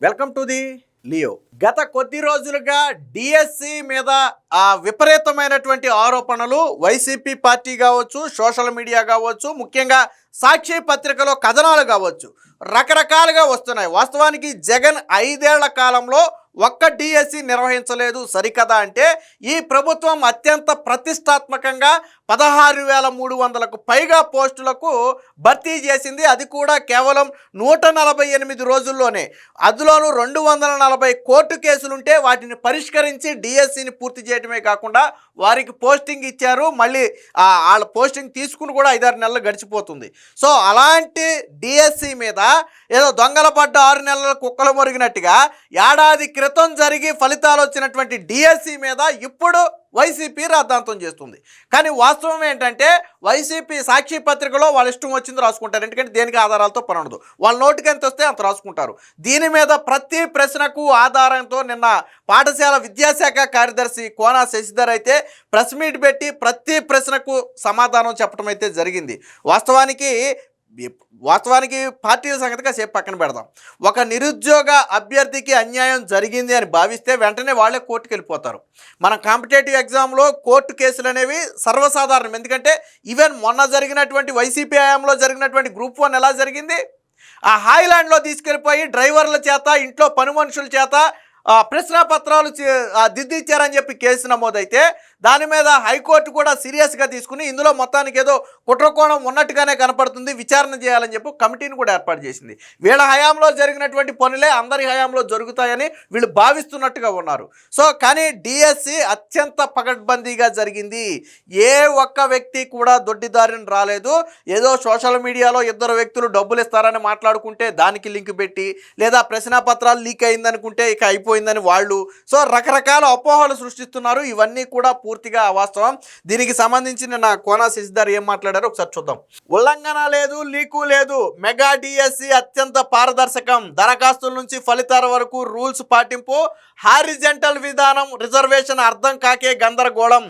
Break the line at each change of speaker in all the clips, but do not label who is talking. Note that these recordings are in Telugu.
Welcome to the Leo. గత కొద్ది రోజులుగా డిఎస్సి మీద విపరీతమైనటువంటి ఆరోపణలు వైసీపీ పార్టీ కావచ్చు, సోషల్ మీడియా కావచ్చు, ముఖ్యంగా సాక్షి పత్రికలో కథనాలు కావచ్చు, రకరకాలుగా వస్తున్నాయి. వాస్తవానికి జగన్ 5 ఏళ్ల కాలంలో ఒక్క డిఎస్సి నిర్వహించలేదు సరికదా అంటే ఈ ప్రభుత్వం అత్యంత ప్రతిష్టాత్మకంగా 16,300కు పైగా పోస్టులకు భర్తీ చేసింది. అది కూడా కేవలం 148 రోజుల్లోనే. అందులోనూ 240 కోర్టు కేసులుంటే వాటిని పరిష్కరించి డిఎస్సిని పూర్తి చేయడమే కాకుండా వారికి పోస్టింగ్ ఇచ్చారు. మళ్ళీ వాళ్ళ పోస్టింగ్ తీసుకుని కూడా 5-6 నెలలు గడిచిపోతుంది. సో అలాంటి డిఎస్సి మీద ఏదో దొంగల పడ్డ 6 నెలల కుక్కలు మొరిగినట్టుగా ఏడాది క్రితం జరిగి ఫలితాలు వచ్చినటువంటి డిఎస్సి మీద ఇప్పుడు వైసీపీ రాద్ధాంతం చేస్తుంది. కానీ వాస్తవం ఏంటంటే వైసీపీ సాక్షి పత్రికలో వాళ్ళ ఇష్టం వచ్చింది రాసుకుంటారు. ఎందుకంటే దేనికి ఆధారాలతో పని ఉండదు. వాళ్ళ నోటికి ఎంత వస్తే అంత రాసుకుంటారు. దీని మీద ప్రతి ప్రశ్నకు ఆధారంతో నిన్న పాఠశాల విద్యాశాఖ కార్యదర్శి కోన శశిధర్ అయితే ప్రెస్ మీట్ పెట్టి ప్రతి ప్రశ్నకు సమాధానం చెప్పడం అయితే జరిగింది. వాస్తవానికి పార్టీల సంగతిగా సేపు పక్కన పెడదాం. ఒక నిరుద్యోగ అభ్యర్థికి అన్యాయం జరిగింది అని భావిస్తే వెంటనే వాళ్ళే కోర్టుకు వెళ్ళిపోతారు. మన కాంపిటేటివ్ ఎగ్జామ్లో కోర్టు కేసులు అనేవి సర్వసాధారణం. ఎందుకంటే ఈవెన్ మొన్న జరిగినటువంటి వైసీపీ హయాంలో జరిగినటువంటి గ్రూప్ 1 ఎలా జరిగింది? ఆ హాయిలాండ్లో తీసుకెళ్ళిపోయి డ్రైవర్ల చేత, ఇంట్లో పని మనుషుల చేత ప్రశ్నాపత్రాలు దిద్దిచ్చారని చెప్పి కేసు నమోదైతే దాని మీద హైకోర్టు కూడా సీరియస్గా తీసుకుని ఇందులో మొత్తానికి ఏదో కుట్రకోణం ఉన్నట్టుగానే కనపడుతుంది, విచారణ చేయాలని చెప్పి కమిటీని కూడా ఏర్పాటు చేసింది. వీళ్ళ హయాంలో జరిగినటువంటి పనులే అందరి హయాంలో జరుగుతాయని వీళ్ళు భావిస్తున్నట్టుగా ఉన్నారు. సో కానీ డిఎస్సి అత్యంత పకడ్బందీగా జరిగింది. ఏ ఒక్క వ్యక్తి కూడా దొడ్డిదారిని రాలేదు. ఏదో సోషల్ మీడియాలో 2 వ్యక్తులు డబ్బులు ఇస్తారని మాట్లాడుకుంటే దానికి లింక్ పెట్టి, లేదా ప్రశ్నాపత్రాలు లీక్ అయిందనుకుంటే ఇక అయిపోయిందని వాళ్ళు రకరకాల అపోహలు సృష్టిస్తున్నారు. ఇవన్నీ కూడా పూర్తిగా అవాస్తవం. దీనికి సంబంధించి నిన్న కోన శశిధర్ ఏం మాట్లాడారో ఒకసారి చూద్దాం. ఉల్లంఘన లేదు, లీకు లేదు. మెగా డిఎస్సి అత్యంత పారదర్శకం. దరఖాస్తుల నుంచి ఫలితాల వరకు రూల్స్ పాటింపు. హారిజెంటల్ విధానం రిజర్వేషన్ అర్థం కాకే గందరగోళం.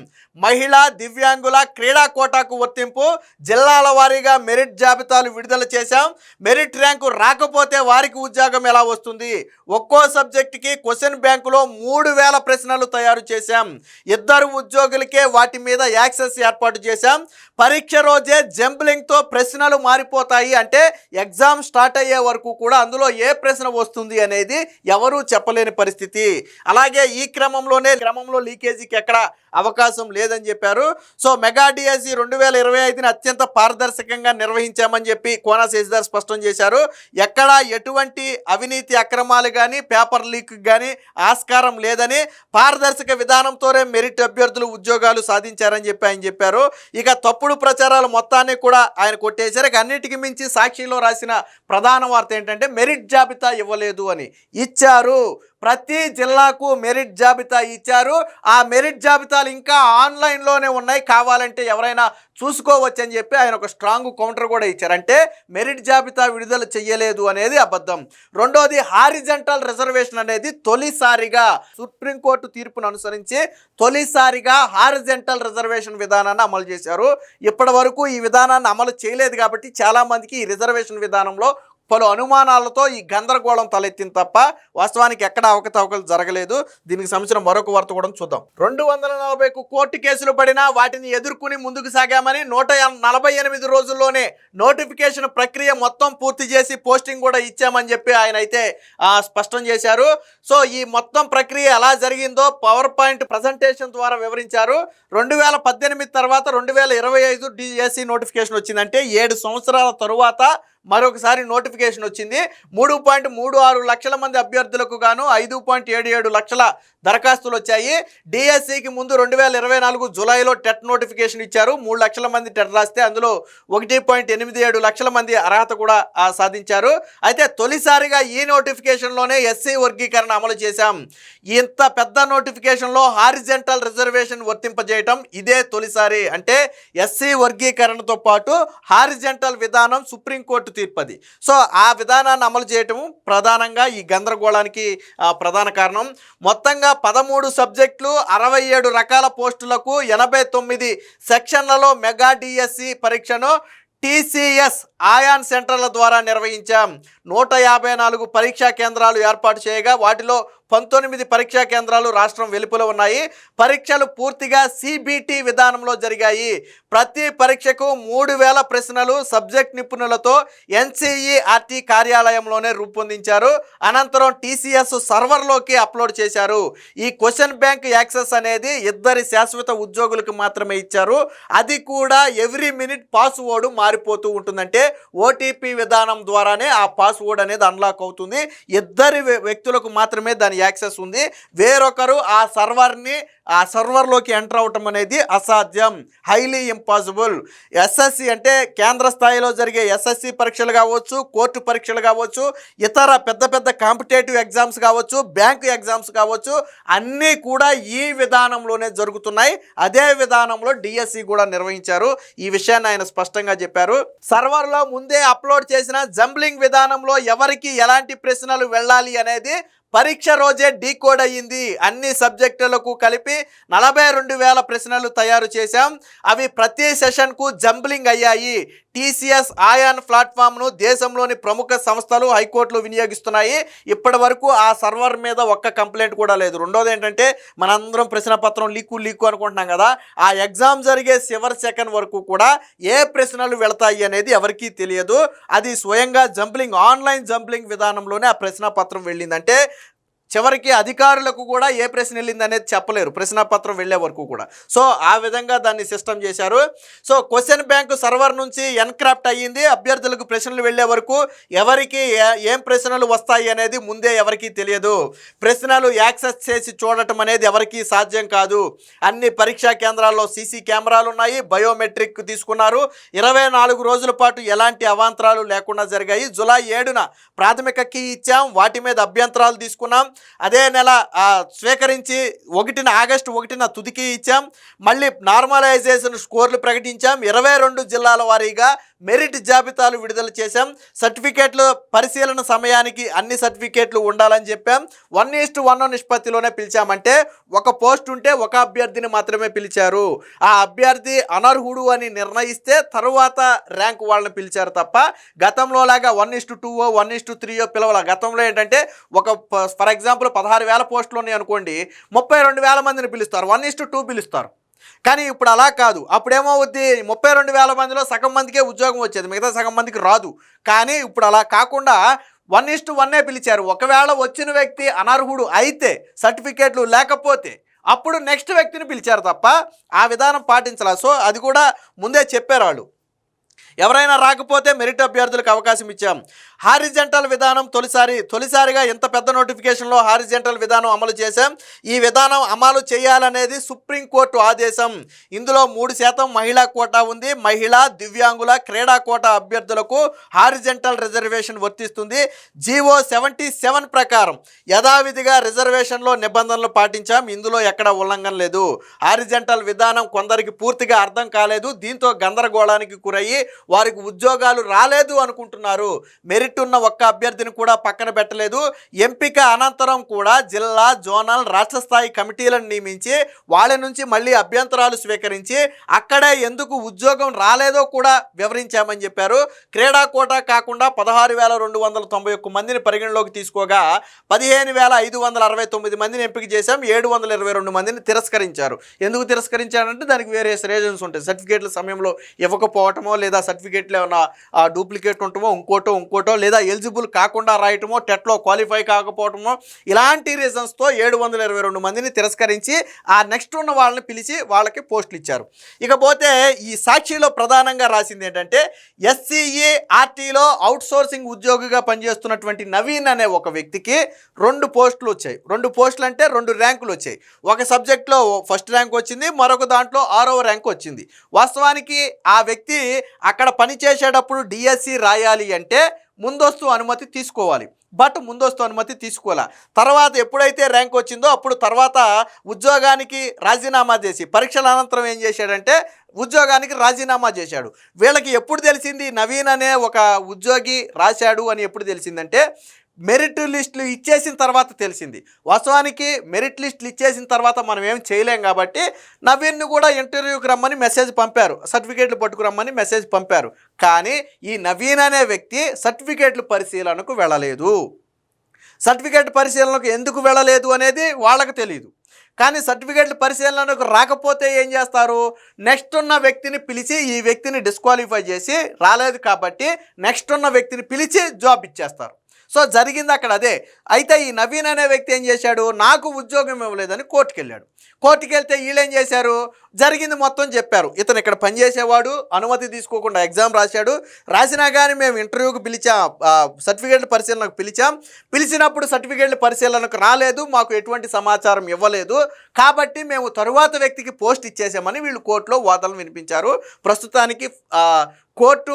మహిళా దివ్యాంగుల క్రీడా కోటాకు వర్తింపు. జిల్లాల వారీగా మెరిట్ జాబితాలు విడుదల చేశాం. మెరిట్ ర్యాంకు రాకపోతే వారికి ఉద్యోగం ఎలా వస్తుంది? ఒక్కో సబ్జెక్టుకి క్వశ్చన్ బ్యాంకులో 3000 ప్రశ్నలు తయారు చేశాం. 2 ఉద్యోగులకే వాటి మీద యాక్సెస్ ఏర్పాటు చేశాం. పరీక్ష రోజే జంబ్లింగ్తో ప్రశ్నలు మారిపోతాయి. అంటే ఎగ్జామ్ స్టార్ట్ అయ్యే వరకు కూడా అందులో ఏ ప్రశ్న వస్తుంది అనేది ఎవరూ చెప్పలేని పరిస్థితి. అలాగే ఈ క్రమంలో లీకేజీకి ఎక్కడ అవకాశం లేదని చెప్పారు. సో మెగా డిఎస్సి 2025ని అత్యంత పారదర్శకంగా నిర్వహించామని చెప్పి కోన శశిధర్ స్పష్టం చేశారు. ఎక్కడ ఎటువంటి అవినీతి అక్రమాలు కానీ పేపర్ లీక్ కానీ ఆస్కారం లేదని, పారదర్శక విధానంతోనే మెరిట్ అభ్యర్థులు ఉద్యోగాలు సాధించారని చెప్పి ఆయన చెప్పారు. ఇక తప్పుడు ప్రచారాలు మొత్తాన్ని కూడా ఆయన కొట్టేశారు. ఇక అన్నిటికీ మించి సాక్షిలో రాసిన ప్రధాన వార్త ఏంటంటే మెరిట్ జాబితా ఇవ్వలేదు అని. ఇచ్చారు. ప్రతి జిల్లాకు మెరిట్ జాబితా ఇచ్చారు. ఆ మెరిట్ జాబితాలు ఇంకా ఆన్లైన్లోనే ఉన్నాయి, కావాలంటే ఎవరైనా చూసుకోవచ్చు అని చెప్పి ఆయన ఒక స్ట్రాంగ్ కౌంటర్ కూడా ఇచ్చారు. అంటే మెరిట్ జాబితా విడుదల చెయ్యలేదు అనేది అబద్ధం. రెండోది హారిజెంటల్ రిజర్వేషన్ అనేది తొలిసారిగా సుప్రీంకోర్టు తీర్పును అనుసరించి తొలిసారిగా హారిజెంటల్ రిజర్వేషన్ విధానాన్ని అమలు చేశారు. ఇప్పటి వరకు ఈ విధానాన్ని అమలు చేయలేదు కాబట్టి చాలామందికి ఈ రిజర్వేషన్ విధానంలో పలు అనుమానాలతో ఈ గందరగోళం తలెత్తింది తప్ప వాస్తవానికి ఎక్కడ అవకతవకలు జరగలేదు. దీనికి సంబంధించిన మరొక వార్త కూడా చూద్దాం. 240కు కోర్టు కేసులు పడినా వాటిని ఎదుర్కొని ముందుకు సాగామని 148 రోజుల్లోనే నోటిఫికేషన్ ప్రక్రియ మొత్తం పూర్తి చేసి పోస్టింగ్ కూడా ఇచ్చామని చెప్పి ఆయన అయితే స్పష్టం చేశారు. సో ఈ మొత్తం ప్రక్రియ ఎలా జరిగిందో పవర్ పాయింట్ ప్రజెంటేషన్ ద్వారా వివరించారు. 2018 తర్వాత 2025 డిఎస్సి నోటిఫికేషన్ వచ్చిందంటే 7 సంవత్సరాల తరువాత మరొకసారి నోటిఫికేషన్ వచ్చింది. 3.36 లక్షల మంది అభ్యర్థులకు గాను 5.77 లక్షల దరఖాస్తులు వచ్చాయి. డిఎస్సికి ముందు 2024 జూలైలో టెట్ నోటిఫికేషన్ ఇచ్చారు. 3 లక్షల మంది టెట్ రాస్తే అందులో 1.87 లక్షల మంది అర్హత కూడా సాధించారు. అయితే తొలిసారిగా ఈ నోటిఫికేషన్లోనే ఎస్సీ వర్గీకరణ అమలు చేశాం. ఇంత పెద్ద నోటిఫికేషన్లో హారిజెంటల్ రిజర్వేషన్ వర్తింపజేయటం ఇదే తొలిసారి. అంటే ఎస్సీ వర్గీకరణతో పాటు హారిజెంటల్ విధానం సుప్రీంకోర్టు తీర్పది. సో ఆ విధానాన్ని అమలు చేయటం ప్రధానంగా ఈ గందరగోళానికి ప్రధాన కారణం. మొత్తంగా 13 సబ్జెక్టులు 67 రకాల పోస్టులకు 89 సెక్షన్లలో మెగా డిఎస్సి పరీక్షను టీసీఎస్ ఆయాన్ సెంటర్ల ద్వారా నిర్వహించాం. 154 పరీక్షా కేంద్రాలు ఏర్పాటు చేయగా వాటిలో 19 పరీక్షా కేంద్రాలు రాష్ట్రం వెలుపల ఉన్నాయి. పరీక్షలు పూర్తిగా సిబిటి విధానంలో జరిగాయి. ప్రతి పరీక్షకు 3000 ప్రశ్నలు సబ్జెక్ట్ నిపుణులతో ఎన్సీఈఆర్టీ కార్యాలయంలోనే రూపొందించారు. అనంతరం టీసీఎస్ సర్వర్లోకి అప్లోడ్ చేశారు. ఈ క్వశ్చన్ బ్యాంక్ యాక్సెస్ అనేది 2 శాశ్వత ఉద్యోగులకు మాత్రమే ఇచ్చారు. అది కూడా ఎవ్రీ మినిట్ పాస్వర్డ్ మారిపోతూ ఉంటుందంటే ఓటీపీ విధానం ద్వారానే ఆ పాస్వర్డ్ అనేది అన్లాక్ అవుతుంది. 2 వ్యక్తులకు మాత్రమే దాని యాక్సెస్ ఉంది. వేరొకరు ఆ సర్వర్లోకి ఎంటర్ అవటం అనేది అసాధ్యం, హైలీ ఇంపాసిబుల్. ఎస్ఎస్సి అంటే కేంద్ర స్థాయిలో జరిగే ఎస్ఎస్సి పరీక్షలు కావచ్చు, కోర్టు పరీక్షలు కావచ్చు, ఇతర పెద్ద పెద్ద కాంపిటేటివ్ ఎగ్జామ్స్ కావచ్చు, బ్యాంకు ఎగ్జామ్స్ కావచ్చు, అన్నీ కూడా ఈ విధానంలోనే జరుగుతున్నాయి. అదే విధానంలో డిఎస్సి కూడా నిర్వహించారు. ఈ విషయాన్ని ఆయన స్పష్టంగా చెప్పారు. సర్వర్లో ముందే అప్లోడ్ చేసిన జంబ్లింగ్ విధానంలో ఎవరికి ఎలాంటి ప్రశ్నలు వెళ్ళాలి అనేది పరీక్ష రోజే డీకోడ్ అయ్యింది. అన్ని సబ్జెక్టులకు కలిపి 42,000 ప్రశ్నలు తయారు చేశాం. అవి ప్రతి సెషన్కు జంబ్లింగ్ అయ్యాయి. టీసీఎస్ ఆయాన్ ప్లాట్ఫామ్ను దేశంలోని ప్రముఖ సంస్థలు, హైకోర్టులు వినియోగిస్తున్నాయి. ఇప్పటి వరకు ఆ సర్వర్ మీద ఒక్క కంప్లైంట్ కూడా లేదు. రెండోది ఏంటంటే, మనందరం ప్రశ్నపత్రం లీకు అనుకుంటున్నాం కదా, ఆ ఎగ్జామ్ జరిగే చివరి సెకండ్ వరకు కూడా ఏ ప్రశ్నలు వెళతాయి అనేది ఎవరికీ తెలియదు. అది స్వయంగా ఆన్లైన్ జంబ్లింగ్ విధానంలోనే ఆ ప్రశ్నపత్రం వెళ్ళిందంటే చివరికి అధికారులకు కూడా ఏ ప్రశ్న వెళ్ళింది అనేది చెప్పలేరు ప్రశ్నపత్రం వెళ్ళే వరకు కూడా. సో ఆ విధంగా దాన్ని సిస్టమ్ చేశారు. సో క్వశ్చన్ బ్యాంకు సర్వర్ నుంచి ఎన్క్రాప్ట్ అయ్యింది. అభ్యర్థులకు ప్రశ్నలు వెళ్ళే వరకు ఎవరికి ఏం ప్రశ్నలు వస్తాయి అనేది ముందే ఎవరికీ తెలియదు. ప్రశ్నలు యాక్సెస్ చేసి చూడటం అనేది ఎవరికీ సాధ్యం కాదు. అన్ని పరీక్షా కేంద్రాల్లో సీసీ కెమెరాలు ఉన్నాయి, బయోమెట్రిక్ తీసుకున్నారు. 24 రోజుల పాటు ఎలాంటి అవాంతరాలు లేకుండా జరిగాయి. జూలై 7న ప్రాథమిక కీ ఇచ్చాం, వాటి మీద అభ్యంతరాలు తీసుకున్నాం. అదే నెల స్వీకరించి ఆగస్టు 1న తుదికి ఇచ్చాం. మళ్ళీ నార్మలైజేషన్ స్కోర్లు ప్రకటించాం. 22 జిల్లాల వారీగా మెరిట్ జాబితాలు విడుదల చేశాం. సర్టిఫికేట్లు పరిశీలన సమయానికి అన్ని సర్టిఫికేట్లు ఉండాలని చెప్పాం. 1:1 నిష్పత్తిలోనే పిలిచామంటే ఒక పోస్ట్ ఉంటే ఒక అభ్యర్థిని మాత్రమే పిలిచారు. ఆ అభ్యర్థి అనర్హుడు అని నిర్ణయిస్తే తరువాత ర్యాంక్ వాళ్ళని పిలిచారు తప్ప గతంలో లాగా 1:2 1:3 పిలవాల. గతంలో ఏంటంటే ఫర్ ఎగ్జాంపుల్ 16,000 పోస్టులు ఉన్నాయి అనుకోండి, 32,000 మందిని పిలుస్తారు, 1:2 పిలుస్తారు. కానీ ఇప్పుడు అలా కాదు. అప్పుడేమవుద్ది, 32,000 మందిలో సగం మందికే ఉద్యోగం వచ్చేది, మిగతా సగం మందికి రాదు. కానీ ఇప్పుడు అలా కాకుండా 1:1 పిలిచారు. ఒకవేళ వచ్చిన వ్యక్తి అనర్హుడు అయితే, సర్టిఫికేట్లు లేకపోతే అప్పుడు నెక్స్ట్ వ్యక్తిని పిలిచారు తప్ప ఆ విధానం పాటించాల. సో అది కూడా ముందే చెప్పారు వాళ్ళు. ఎవరైనా రాకపోతే మెరిట్ అభ్యర్థులకు అవకాశం ఇచ్చాం. హారిజెంటల్ విధానం తొలిసారిగా ఇంత పెద్ద నోటిఫికేషన్లో హారిజెంటల్ విధానం అమలు చేశాం. ఈ విధానం అమలు చేయాలనేది సుప్రీంకోర్టు ఆదేశం. ఇందులో 3% మహిళా కోటా ఉంది. మహిళా, దివ్యాంగుల, క్రీడా కోటా అభ్యర్థులకు హారిజెంటల్ రిజర్వేషన్ వర్తిస్తుంది. జీవో 77 ప్రకారం యథావిధిగా రిజర్వేషన్లో నిబంధనలు పాటించాం. ఇందులో ఎక్కడ ఉల్లంఘన లేదు. హారిజెంటల్ విధానం కొందరికి పూర్తిగా అర్థం కాలేదు. దీంతో గందరగోళానికి గురయ్యి వారికి ఉద్యోగాలు రాలేదు అనుకుంటున్నారు. మెరిట్ ఉన్న ఒక్క అభ్యర్థిని కూడా పక్కన పెట్టలేదు. ఎంపిక అనంతరం కూడా జిల్లా, జోనల్, రాష్ట్ర స్థాయి కమిటీలను నియమించి వాళ్ళ నుంచి మళ్ళీ అభ్యంతరాలు స్వీకరించి అక్కడే ఎందుకు ఉద్యోగం రాలేదో కూడా వివరించామని చెప్పారు. క్రీడా కోటా కాకుండా 16,291 మందిని పరిగణలోకి తీసుకోగా 15,569 మందిని ఎంపిక చేశాం. 722 మందిని తిరస్కరించారు. ఎందుకు తిరస్కరించారంటే దానికి వేరే రీజన్స్ ఉంటాయి. సర్టిఫికేట్ల సమయంలో ఇవ్వకపోవటమో, లేదా సర్టిఫికేట్లు ఏమైనా డూప్లికేట్ ఉంటమో, ఇంకోటో, లేదా ఎలిజిబుల్ కాకుండా రాయటమో, టెట్లో క్వాలిఫై కాకపోవటమో, ఇలాంటి రీజన్స్తో 722 మందిని తిరస్కరించి ఆ నెక్స్ట్ ఉన్న వాళ్ళని పిలిచి వాళ్ళకి పోస్టులు ఇచ్చారు. ఇకపోతే ఈ సాక్షిలో ప్రధానంగా రాసింది ఏంటంటే, ఎస్సీఈఆర్టీలో అవుట్సోర్సింగ్ ఉద్యోగిగా పనిచేస్తున్నటువంటి నవీన్ అనే ఒక వ్యక్తికి 2 పోస్టులు వచ్చాయి. 2 పోస్టులు అంటే 2 ర్యాంకులు వచ్చాయి. ఒక సబ్జెక్ట్లో ఫస్ట్ ర్యాంక్ వచ్చింది, మరొక దాంట్లో 6వ ర్యాంక్ వచ్చింది. వాస్తవానికి ఆ వ్యక్తి అక్కడ పనిచేసేటప్పుడు డిఎస్సి రాయాలి అంటే ముందస్తు అనుమతి తీసుకోవాలి. బట్ ముందస్తు అనుమతి తీసుకోవాలా. తర్వాత ఎప్పుడైతే ర్యాంక్ వచ్చిందో అప్పుడు తర్వాత ఉద్యోగానికి రాజీనామా చేసి పరీక్షల అనంతరం ఏం చేశాడంటే ఉద్యోగానికి రాజీనామా చేశాడు. వీళ్ళకి ఎప్పుడు తెలిసింది నవీన్ అనే ఒక ఉద్యోగి రాశాడు అని ఎప్పుడు తెలిసిందంటే మెరిట్ లిస్టులు ఇచ్చేసిన తర్వాత తెలిసింది. వాస్తవానికి మెరిట్ లిస్టులు ఇచ్చేసిన తర్వాత మనం ఏం చేయలేం కాబట్టి నవీన్ను కూడా ఇంటర్వ్యూకి రమ్మని మెసేజ్ పంపారు, సర్టిఫికేట్లు పట్టుకురమ్మని మెసేజ్ పంపారు. కానీ ఈ నవీన్ అనే వ్యక్తి సర్టిఫికేట్లు పరిశీలనకు వెళ్ళలేదు. సర్టిఫికేట్ పరిశీలనకు ఎందుకు వెళ్ళలేదు అనేది వాళ్ళకు తెలియదు. కానీ సర్టిఫికేట్ల పరిశీలనకు రాకపోతే ఏం చేస్తారు, నెక్స్ట్ ఉన్న వ్యక్తిని పిలిచి ఈ వ్యక్తిని డిస్క్వాలిఫై చేసి రాలేదు కాబట్టి నెక్స్ట్ ఉన్న వ్యక్తిని పిలిచి జాబ్ ఇచ్చేస్తారు. సో జరిగింది అక్కడ అదే. అయితే ఈ నవీన్ అనే వ్యక్తి ఏం చేశాడు, నాకు ఉద్యోగం ఇవ్వలేదని కోర్టుకు వెళ్ళాడు. కోర్టుకు వెళ్తే వీళ్ళు ఏం చేశారు, జరిగింది మొత్తం చెప్పారు. ఇతను ఇక్కడ పనిచేసేవాడు, అనుమతి తీసుకోకుండా ఎగ్జామ్ రాసినా కానీ మేము ఇంటర్వ్యూకి పిలిచాం, సర్టిఫికేట్ల పరిశీలనకు పిలిచినప్పుడు సర్టిఫికేట్ల పరిశీలనకు రాలేదు, మాకు ఎటువంటి సమాచారం ఇవ్వలేదు, కాబట్టి మేము తరువాత వ్యక్తికి పోస్ట్ ఇచ్చేసామని వీళ్ళు కోర్టులో వాదనలు వినిపించారు. ప్రస్తుతానికి కోర్టు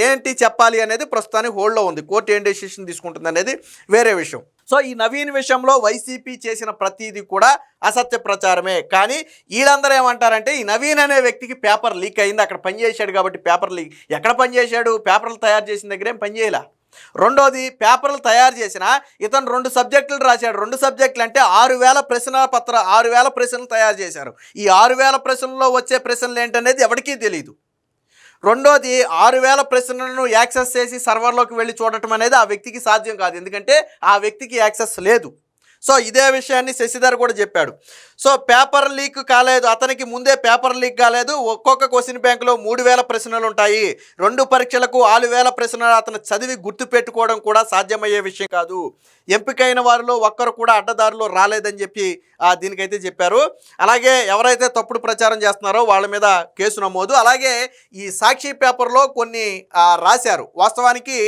ఏంటి చెప్పాలి అనేది ప్రస్తుతానికి హోల్డ్లో ఉంది. కోర్టు ఏం డెసిషన్ తీసుకుంటుంది అనేది వేరే విషయం. సో ఈ నవీన్ విషయంలో వైసీపీ చేసిన ప్రతిదీ కూడా అసత్య ప్రచారమే. కానీ వీళ్ళందరూ ఏమంటారంటే ఈ నవీన్ అనే వ్యక్తికి పేపర్ లీక్ అయింది, అక్కడ పనిచేశాడు కాబట్టి పేపర్ లీక్. ఎక్కడ పనిచేశాడు, పేపర్లు తయారు చేసిన దగ్గర ఏం పనిచేయలే. రెండోది, పేపర్లు తయారు చేసిన ఇతను 2 సబ్జెక్టులు రాశాడు. 2 సబ్జెక్టులు అంటే 6000 ప్రశ్నలు తయారు చేశారు. ఈ 6000 ప్రశ్నల్లో వచ్చే ప్రశ్నలు ఏంటనేది ఎవరికీ తెలియదు. రెండోది, 6000 ప్రశ్నలను యాక్సెస్ చేసి సర్వర్లోకి వెళ్ళి చూడటం అనేది ఆ వ్యక్తికి సాధ్యం కాదు, ఎందుకంటే ఆ వ్యక్తికి యాక్సెస్ లేదు. సో ఇదే విషయాన్ని శశిధర్ కూడా చెప్పాడు. సో పేపర్ లీక్ కాలేదు, అతనికి ముందే పేపర్ లీక్ కాలేదు. ఒక్కొక్క క్వశ్చన్ బ్యాంకులో 3000 ప్రశ్నలు ఉంటాయి. 2 పరీక్షలకు 6000 ప్రశ్నలు అతను చదివి గుర్తుపెట్టుకోవడం కూడా సాధ్యమయ్యే విషయం కాదు. ఎంపికైన వారిలో ఒక్కరు కూడా అడ్డదారిలో రాలేదని చెప్పి దీనికైతే చెప్పారు. అలాగే ఎవరైతే తప్పుడు ప్రచారం చేస్తున్నారో వాళ్ళ మీద కేసు నమోదు. అలాగే ఈ సాక్షి పేపర్లో కొన్ని రాశారు. వాస్తవానికి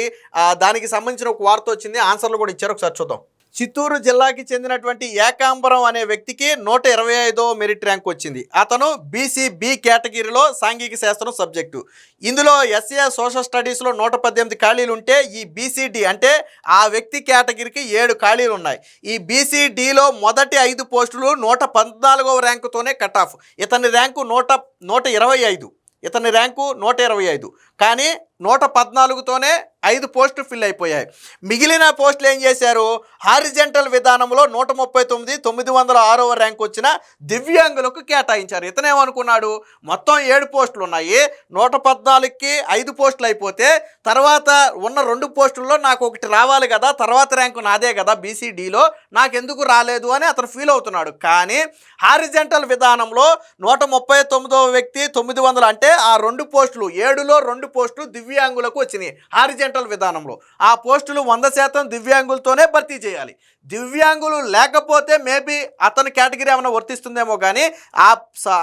దానికి సంబంధించిన ఒక వార్త వచ్చింది, ఆన్సర్లు కూడా ఇచ్చారు, ఒకసారి చూద్దాం. చిత్తూరు జిల్లాకి చెందినటువంటి ఏకాంబరం అనే వ్యక్తికి 125వ మెరిట్ ర్యాంక్ వచ్చింది. అతను బీసీ బి కేటగిరీలో సాంఘిక శాస్త్రం సబ్జెక్టు. ఇందులో ఎస్ఏ సోషల్ స్టడీస్లో 118 ఖాళీలు ఉంటే ఈ బీసీడి అంటే ఆ వ్యక్తి కేటగిరీకి 7 ఖాళీలు ఉన్నాయి. ఈ బీసీడీలో మొదటి 5 పోస్టులు 114వ ర్యాంకుతోనే కట్ ఆఫ్. ఇతని ర్యాంకు 125. ఇతని ర్యాంకు 125, కానీ 114తోనే 5 పోస్టులు ఫిల్ అయిపోయాయి. మిగిలిన పోస్టులు ఏం చేశారు, హారిజెంటల్ విధానంలో 139, 906వ ర్యాంక్ వచ్చిన దివ్యాంగులకు కేటాయించారు. ఇతనేమనుకున్నాడు, మొత్తం 7 పోస్టులు ఉన్నాయి, 114కి 5 పోస్టులు అయిపోతే తర్వాత ఉన్న 2 పోస్టుల్లో నాకు ఒకటి రావాలి కదా, తర్వాత ర్యాంకు నాదే కదా బీసీడీలో, నాకెందుకు రాలేదు అని అతను ఫీల్ అవుతున్నాడు. కానీ హారిజెంటల్ విధానంలో 139వ వ్యక్తి 900 అంటే ఆ 2 పోస్టులు 7లో 2 పోస్టులు దివ్యాంగులకు వచ్చినాయి హారిజెంటల్ విధానంలో. ఆ పోస్టులు 100% దివ్యాంగులతోనే భర్తీ చేయాలి. దివ్యాంగులు లేకపోతే మేబీ అతని కేటగిరీ ఏమైనా వర్తిస్తుందేమో, కానీ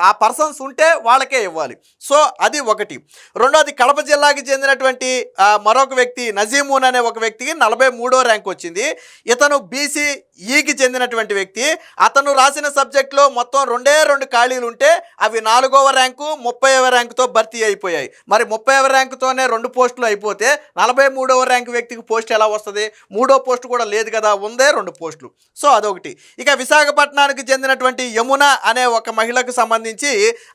ఆ పర్సన్స్ ఉంటే వాళ్ళకే ఇవ్వాలి. సో అది ఒకటి. రెండోది, కడప జిల్లాకి చెందినటువంటి మరొక వ్యక్తి నజీమున్ అనే ఒక వ్యక్తికి 43వ ర్యాంక్ వచ్చింది. ఇతను బీసీఈకి చెందినటువంటి వ్యక్తి. అతను రాసిన సబ్జెక్టులో మొత్తం 2 ఖాళీలు ఉంటే అవి 4వ ర్యాంకు 30వ ర్యాంకుతో భర్తీ అయిపోయాయి. మరి 30వ ర్యాంకుతోనే 2 పోస్టులు అయిపోతే 43వ ర్యాంకు వ్యక్తికి పోస్ట్ ఎలా వస్తుంది? 3వ పోస్టు కూడా లేదు కదా, ఉందే 2 పోస్టులు. సో అదొకటి. ఇక విశాఖపట్నానికి చెందినటువంటి యమున అనే ఒక మహిళకు సంబంధించి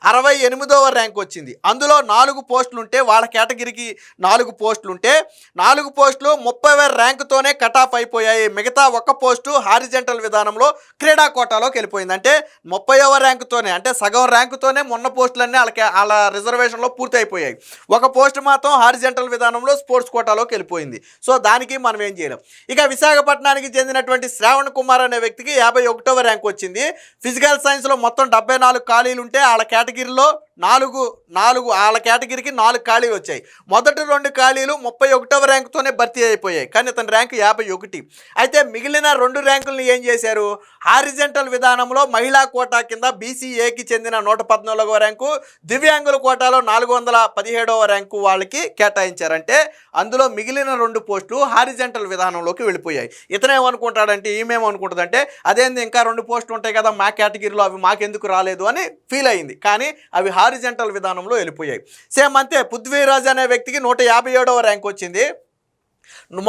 68వ ర్యాంక్ వచ్చింది. అందులో 4 పోస్టులు ఉంటే వాళ్ళ కేటగిరీకి 4 పోస్టులు ఉంటే 4 పోస్టులు 30వ ర్యాంకుతోనే కట్ ఆఫ్ అయిపోయాయి. మిగతా 1 పోస్టు హారిజెంటల్ విధానంలో క్రీడా కోటాలోకి వెళ్ళిపోయింది. అంటే 30వ ర్యాంకుతోనే, అంటే సగం ర్యాంకుతోనే మొన్న పోస్టులన్నీ వాళ్ళ రిజర్వేషన్లో పూర్తి అయిపోయాయి. 1 పోస్టు మాత్రం హారిజెంటల్ విధానంలో స్పోర్ట్స్ కోటాలోకి వెళ్ళిపోయింది. సో దానికి మనం ఏం చేయలేం. ఇక విశాఖపట్నానికి చెందినటువంటి శ్రావణ్ కుమార్ అనే వ్యక్తికి 51వ ర్యాంక్ వచ్చింది. ఫిజికల్ సైన్స్లో మొత్తం 74 ఖాళీలు ఉంటే వాళ్ళ కేటగిరీలో 4 వాళ్ళ కేటగిరీకి 4 ఖాళీలు వచ్చాయి. మొదటి 2 ఖాళీలు 31వ ర్యాంకుతోనే భర్తీ అయిపోయాయి, కానీ అతని ర్యాంకు 51. అయితే మిగిలిన 2 ర్యాంకులను ఏం చేశారు, హారిజెంటల్ విధానంలో మహిళా కోటా కింద బీసీఏకి చెందిన 114వ ర్యాంకు, దివ్యాంగుల కోటాలో 417వ ర్యాంకు వాళ్ళకి కేటాయించారంటే అందులో మిగిలిన 2 పోస్టులు హారిజెంటల్ విధానంలోకి వెళ్ళిపోయాయి. ఇతనేమనుకుంటాడంటే, ఈమెమనుకుంటుందంటే అదేంది ఇంకా 2 పోస్టులు ఉంటాయి కదా మా కేటగిరీలో, అవి మాకెందుకు రాలేదు అని ఫీల్ అయింది. కానీ అవి హారిజెంటల్ విధానంలో వెళ్ళిపోయాయి. సేమ్ అంతే, పృథ్వీరాజ్ అనే వ్యక్తికి 157వ ర్యాంక్ వచ్చింది.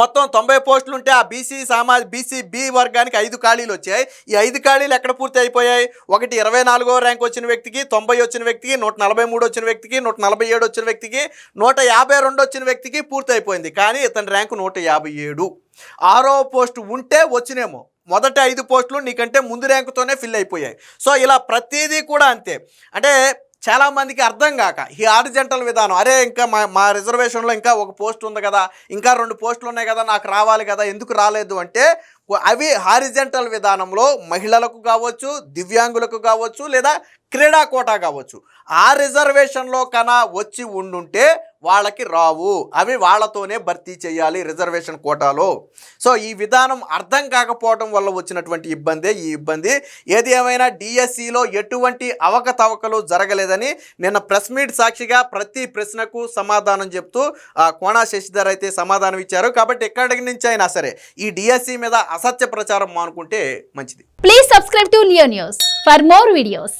మొత్తం 90 పోస్టులు ఉంటే ఆ బీసీ బి వర్గానికి 5 ఖాళీలు వచ్చాయి. ఈ 5 ఖాళీలు ఎక్కడ పూర్తి అయిపోయాయి? ఒకటి 24వ ర్యాంక్ వచ్చిన వ్యక్తికి, 90 వచ్చిన వ్యక్తికి, 143 వచ్చిన వ్యక్తికి, 147 వచ్చిన వ్యక్తికి, 152 వచ్చిన వ్యక్తికి పూర్తి అయిపోయింది. కానీ ఇతని ర్యాంకు 157. 6వ పోస్టు ఉంటే వచ్చినేమో. మొదటి 5 పోస్టులు నీకంటే ముందు ర్యాంకుతోనే ఫిల్ అయిపోయాయి. సో ఇలా ప్రతిదీ కూడా అంతే. అంటే చాలామందికి అర్థం కాక ఈ హారిజంటల్ విధానం, అరే ఇంకా మా రిజర్వేషన్లో ఇంకా ఒక పోస్ట్ ఉంది కదా, ఇంకా 2 పోస్టులు ఉన్నాయి కదా, నాకు రావాలి కదా, ఎందుకు రాలేదు అంటే అవి హారిజంటల్ విధానంలో మహిళలకు కావచ్చు, దివ్యాంగులకు కావచ్చు, లేదా క్రీడా కోటా కావచ్చు, ఆ రిజర్వేషన్లో కన్నా వచ్చి ఉండుంటే వాళ్ళకి రావు. అవి వాళ్ళతోనే భర్తీ చేయాలి రిజర్వేషన్ కోటాలో. సో ఈ విధానం అర్థం కాకపోవడం వల్ల వచ్చినటువంటి ఈ ఇబ్బంది. ఏది ఏమైనా డిఎస్సిలో ఎటువంటి అవకతవకలు జరగలేదని నిన్న ప్రెస్ మీట్ సాక్షిగా ప్రతి ప్రశ్నకు సమాధానం చెప్తూ కోనా శశిధర్ అయితే సమాధానం ఇచ్చారు. కాబట్టి ఎక్కడి నుంచి అయినా సరే ఈ డిఎస్సి మీద అసత్య ప్రచారం మానుకుంటే మంచిది.
Please subscribe to Leo news for more videos.